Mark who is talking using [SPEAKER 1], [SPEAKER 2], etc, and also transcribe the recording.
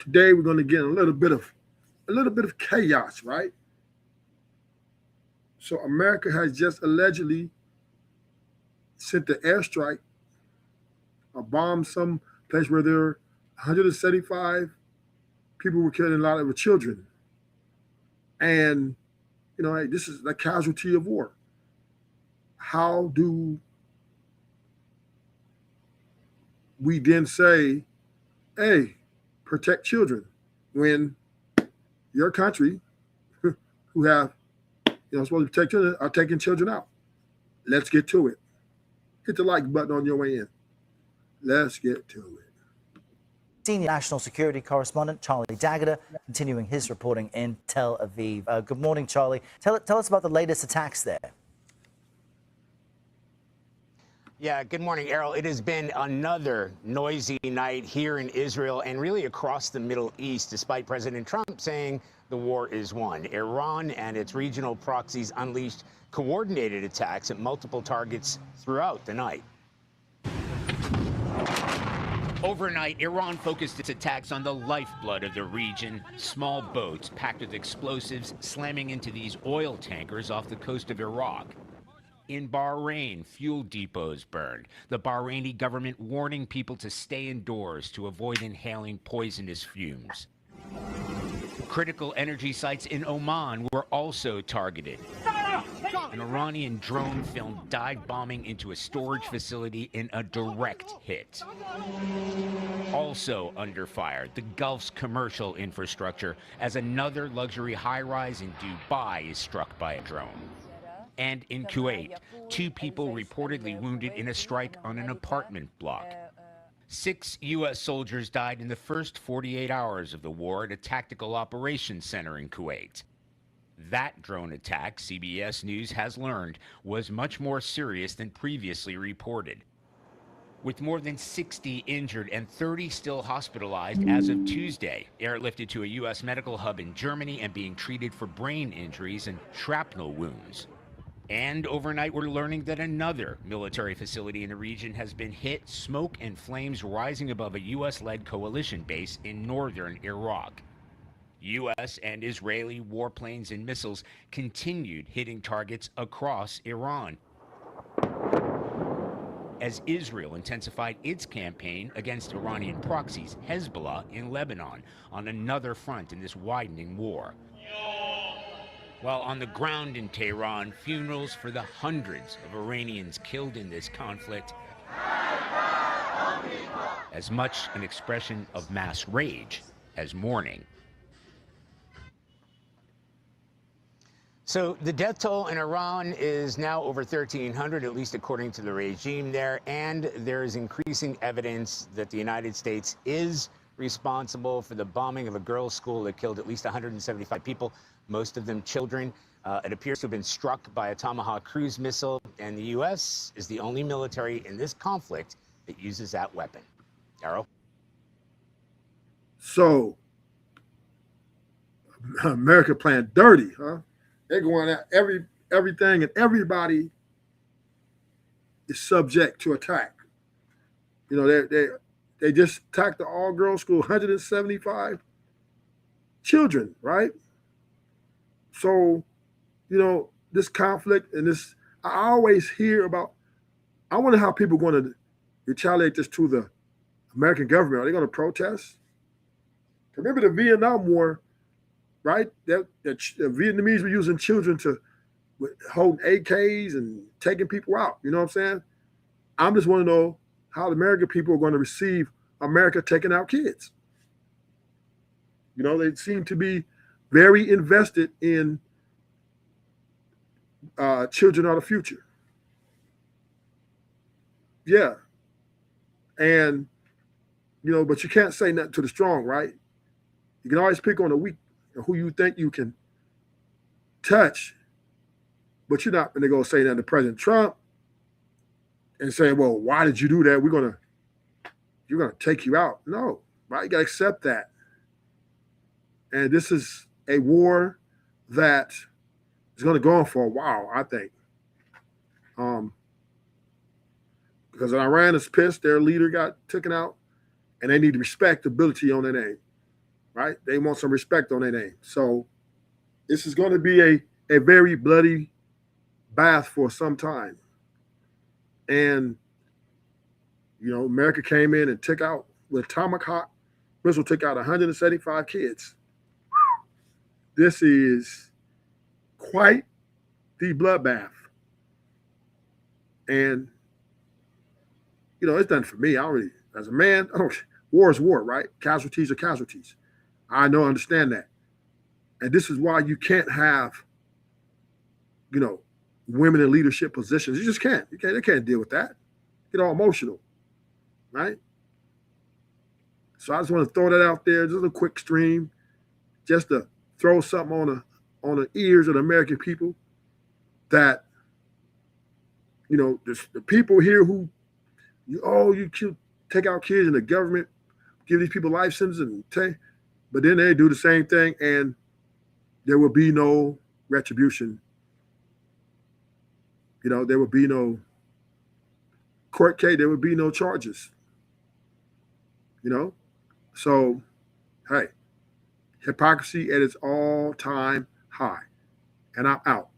[SPEAKER 1] Today we're going to get a little bit of chaos, right? So America has just allegedly sent the airstrike, a bomb some place where there are 175 people were killed and a lot of them were children. And hey, this is the casualty of war. How do we then say, hey, protect children when your country, who have supposed to protect children, are taking children out? Let's get to it. Hit the like button on your way in. Let's get to it.
[SPEAKER 2] Senior national security correspondent Charlie Daggett continuing his reporting in Tel Aviv. Good morning, Charlie. Tell us about the latest attacks there.
[SPEAKER 3] Yeah, good morning, Errol. It has been another noisy night here in Israel and really across the Middle East, despite President Trump saying the war is won. Iran and its regional proxies unleashed coordinated attacks at multiple targets throughout the night.
[SPEAKER 4] Overnight, Iran focused its attacks on the lifeblood of the region, small boats packed with explosives slamming into these oil tankers off the coast of Iraq. In Bahrain, fuel depots burned, the Bahraini government warning people to stay indoors to avoid inhaling poisonous fumes. Critical energy sites in Oman were also targeted. An Iranian drone filmed dive bombing into a storage facility in a direct hit. Also under fire, the Gulf's commercial infrastructure as another luxury high-rise in Dubai is struck by a drone. And in Kuwait, 2 people reportedly wounded in a strike on an apartment block. 6 U.S. soldiers died in the first 48 hours of the war at a tactical operations center in Kuwait. That drone attack, CBS News has learned, was much more serious than previously reported. With more than 60 injured and 30 still hospitalized as of Tuesday, airlifted to a U.S. medical hub in Germany and being treated for brain injuries and shrapnel wounds. And overnight, we're learning that another military facility in the region has been hit, smoke and flames rising above a U.S.-led coalition base in northern Iraq. U.S. and Israeli warplanes and missiles continued hitting targets across Iran, as Israel intensified its campaign against Iranian proxies, Hezbollah, in Lebanon, on another front in this widening war. While on the ground in Tehran, funerals for the hundreds of Iranians killed in this conflict, as much an expression of mass rage as mourning.
[SPEAKER 3] So the death toll in Iran is now over 1,300, at least according to the regime there. And there is increasing evidence that the United States is responsible for the bombing of a girls' school that killed at least 175 people, most of them children. It appears to have been struck by a Tomahawk cruise missile, and the U.S. is the only military in this conflict that uses that weapon. Arrow?
[SPEAKER 1] So, America playing dirty, huh? They're going at everything, and everybody is subject to attack. They just attacked the all-girls school, 175 children, right? So, this conflict and this, I always hear about, I wonder how people are going to retaliate this to the American government. Are they going to protest? Remember the Vietnam War, right? The Vietnamese were using children to hold AKs and taking people out. You know what I'm saying? I just want to know how the American people are going to receive America taking out kids. They seem to be very invested in children are the future. Yeah. And, but you can't say nothing to the strong, right? You can always pick on the weak and who you think you can touch, but you're not going to go say that to President Trump and say, well, why did you do that? You're going to take you out. No, right? You got to accept that. And this is a war that is going to go on for a while, I think. Because Iran is pissed, their leader got taken out, and they need respectability on their name. right? They want some respect on their name. So this is going to be a very bloody bath for some time. And, America came in and took out, with Tomahawk missile, took out 175 kids. This is quite the bloodbath. And, it's done for me. As a man, war is war, right? Casualties are casualties. I understand that. And this is why you can't have, women in leadership positions. You just can't. They can't deal with that. Get all emotional, right? So I just want to throw that out there, just a quick stream, just to throw something on the ears of the American people that, the people here who, you take out kids and the government give these people life sentences, but then they do the same thing and there will be no retribution. There will be no court case. There will be no charges. So, hey, hypocrisy at its all-time high. And I'm out.